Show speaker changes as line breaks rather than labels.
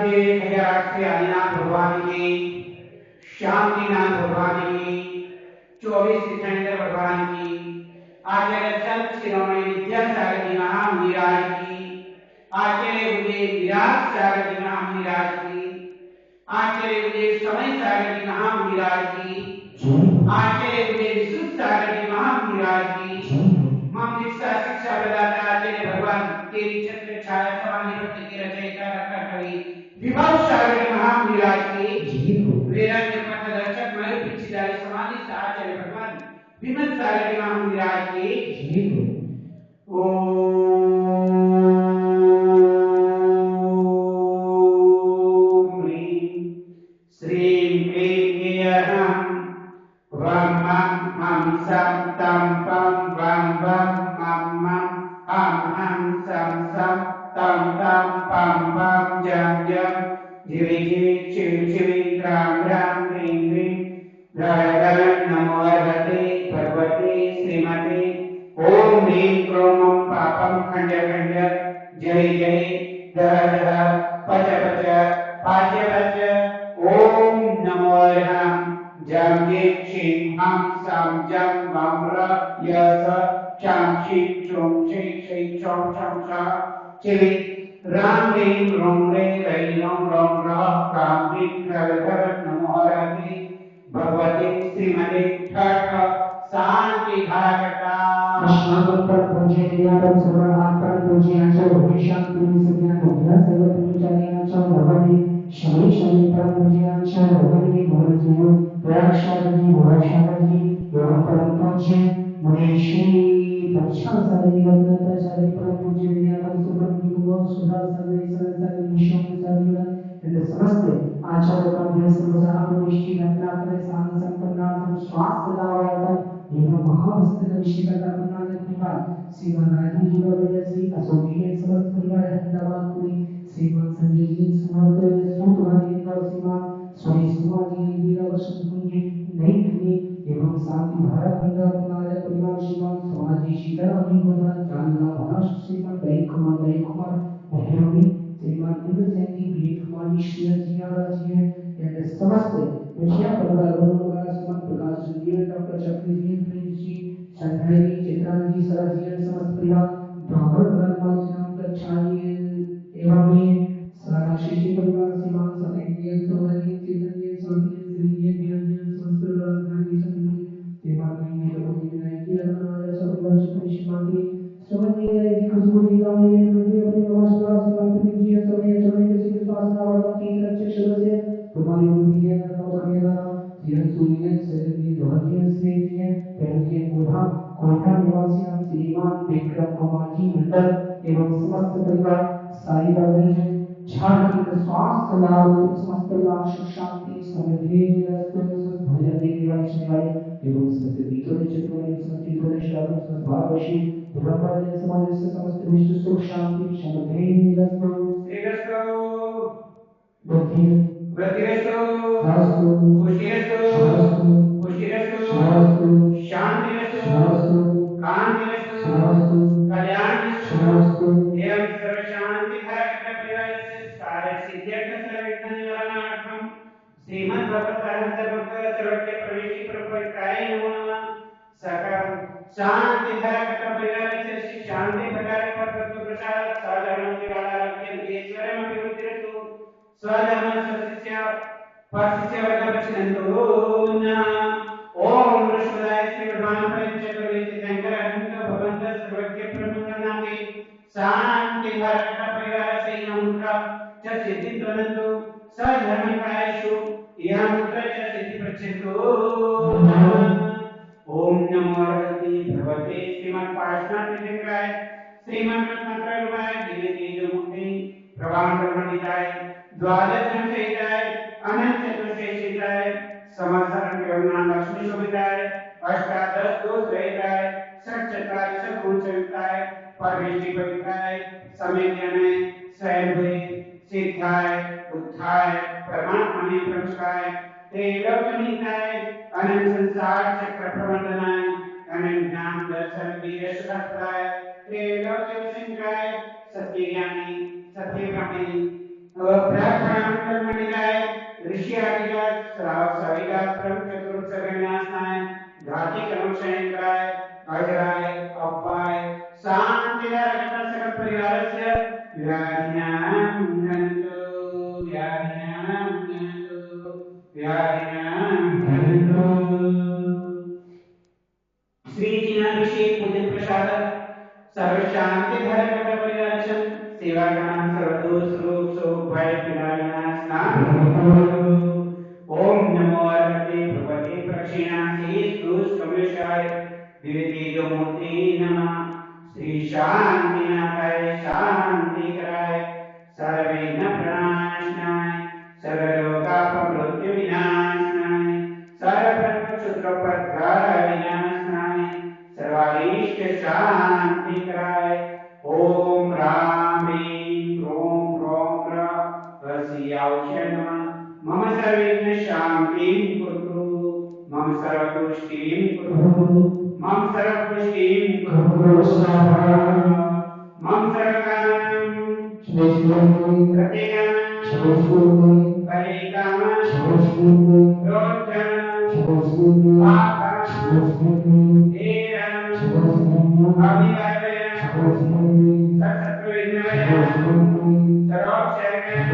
के खजारात से आदिनाथ भगवान की, शांतिनाथ भगवान की, 24 सिद्धेश्वर भगवान की, आचार्य संत शिरोमणि विद्यासागर जी महामुनिराज की, आचार्य उदय विराट सागर जी महामुनिराज की, आचार्य उदय समय सागर जी महामुनिराज की, आचार्य उदय विशुद्ध सागर जी महामुनिराज की, मम शिक्षा शिक्षा प्रदाता आचार्य भगवान तेरी छत्र छाया समाधि भक्ति की रचयिता रत्न कवि विभव सागर जी महामुनिराज की, वेदांत पथ दर्शक मयूर पिछदारी समाधि आचार्य भगवान विमल सागर जी महामुनिराज की। श्रीं क्लीं ऐं वं मं सं तं पं वं मं हं सं तं पं जं शिवि ग्रां ग्रीं नमो हरते भगवते श्रीमते ओम ह्रीं क्रों पापं खंड जय जय दह पच पाच्य ओम नमो हं जं क्षीं हं सं जं वं यस चं क्षी चुं क्षै चौं छं छ चिवि राम रीं रों रे रैं रों रः क्रां ह्रीं क्रवधर नमो हरते भगवते श्रीमते ठठ शांति धारकता
कृष्णागम पर पूज्य दियागम सर्वहात पर पूज्य अंशो भविष्यां पूर्व सज्ञान बुद्धिया सर्व पूजाने अंशो भगवती शनि शनि पर पूज्य अंशो भगवती भगवती प्रयाक्षादी भवाक्षादी एवं परम पूज्य मुनीषी पक्षा सारी गंगा सारी पर पूज्य दियागम सुब्रह्मण्य भगवान सुधा सारी सारी विष्णु सारी इन समस्त आचार्य का देश सर्वसाधारण निष्ठि घटना करे साधन संपन्नार्थम स्वास्थ्य लाभार्थम एवं महाभक्त विषय का अपना कृपा श्रीमान राजीव जी बाबा श्री अशोक जी के समस्त परिवार अहमदाबाद पुरी श्रीमान संजय जी समस्त सुतवानी का श्रीमान स्वामी सुमानी वीरा वसंत कुंजी नई दिल्ली एवं शांति भारत गंगा पुनाजा परिवार श्रीमान समाजी सीताराम जी गोदान चांदला महाराष्ट्र श्रीमान दई कुमार हेरोनी श्रीमान इंद्र सिंह जी बीट कुमार जी श्री जी महाराज जी एंड समस्त मुखिया परिवार Varun Shriman Prakash ji doctor Chakri ji prince ji Sanjay ji Chitrang ji sir ji समस्त परिवार ब्राह्मण वर्ग श्रीमान कक्षाई एवं भी सारा शिष्य परिवार श्रीमान सतेज जी सोहनी चेतन जी स्वामी श्री जी निरंजन समस्त परिवार ध्यान जी संगी श्रीमान जी लोग जी विनायक जी अनुराग सब परिवार श्रीमान जी समझ जी खुशबू जी गांव ये मुझे अपने नमस्कार श्रीमान प्रदीप जी समय चरण के सिद्ध शासना वाला तीन रक्षक सदस्य तुम्हारी उम्मीद है ना तो मेरा जीवन सूर्य से जी दोहरी से जी पहले कोठा कोठा निवासी हम श्रीमान विक्रम कुमार जी मंडल एवं समस्त परिवार साई बाबा झारखंड स्वास्थ्य लाभ समस्त लाभ सुख शांति समृद्धि भजन देवी वैष्णव एवं समस्त तीर्थों चित्रों समस्त तीर्थों श्रावण समस्त भावशी ब्रह्मजन समाज से समस्त विश्व सुख शांति समृद्धि बुद्धि
वृद्धिरस्तु
शास्त्र
खुशिरस्तु खुशिरस्तु शांतिरस्तु कांतिरस्तु कल्याणरस्तु एवं सर्व शांति धारक परिवारस्य कार्य सिद्ध्यर्थ सर्वविघ्न निवारणार्थम श्रीमद् भगवत भक्त सर्वज्ञ प्रवेशी प्रपरिकाय नमो नमः सकल शांति धारक परिवारस्य श्री शांति प्रकार परतत्व प्रसाद साधारण निवारणार्थम ईश्वरम अभिवृद्धिरस्तु स्वधर्म स्वशिष्य परशिष्य वर्गपक्षिणन्तु ओम विष्णुदाय श्री भगवान पंचचतुर्वेदी शंकर अनंत भगवंत सर्वज्ञ ब्रह्मनामे शांति भारत परिवार से यंत्र च सिद्धि ध्वनन्तु सधर्मिकायेषु यंत्र च सिद्धि प्रचेतु ओम नमो भगवते श्रीमन् पार्श्वनाथ श्रीमन् रत्नत्रयरूपाय दिव्य तेजोमूर्ति प्रभां ब्रह्मनिधाय द्वादश संहिताय अनंत चतुर्दशीताय समासारण ब्रह्मांड लक्ष्मी शोभिताय अष्टादश दोष रहिताय षट्चत्वारिश गुण संयुक्ताय परमेष्टि पवित्राय समेज्ञानाय स्वयंभुवे सिद्धाय बुद्धाय परमात्मने प्रमुखाय त्रैलोक्यनीताय अनंत संसार चक्र प्रवर्तनाय अनंत ज्ञान दर्शन वीर सुखदाय त्रैलोक्य विसंगाय सत्य ज्ञानी सत्य ब्रह्मणी ब्राह्मण मंडिताय ऋषियादिगा श्राव सविगा क्रम चतुर्थ विन्यासाय घाटी क्रम शयंकराय अजराय अपाय शांतिदाय सकल परिवारस्य व्याधिनां गन्तु व्याधिनां गन्तु श्री जिनाभिषेक पूजन प्रसाद सर्व शांति धर्म परिरक्षण सेवा गण सर्वदोष रूप सो भय विनाशनाश ओम नमो अर्हते भगवते प्रक्षिणासी स्तुष कमलेशाय दिव्य मूर्ति नमः श्री शांतिनाथाय शांति कराय सर्वविघ्न प्रणाशनाय सर्वरोगापमृत्यु विनाशनाय सर्वक्षुद्रपद्घा विनाशनाय सर्वाभीष्ट शांति कराय ओम राम ह्रीं ह्रों ह्रौं रसियावशय नमः मम सर्वविघ्न शांतिं कुरु मम सर्वतुष्टिं कुरु मम सर्वपुष्टिं कुरु मम सर्वकामं प्रतिकामं परिकामं रोद्धनं पापं हेरं अभिवादनं सत्सत्त्वविघ्नवयं सर्वोपचारकं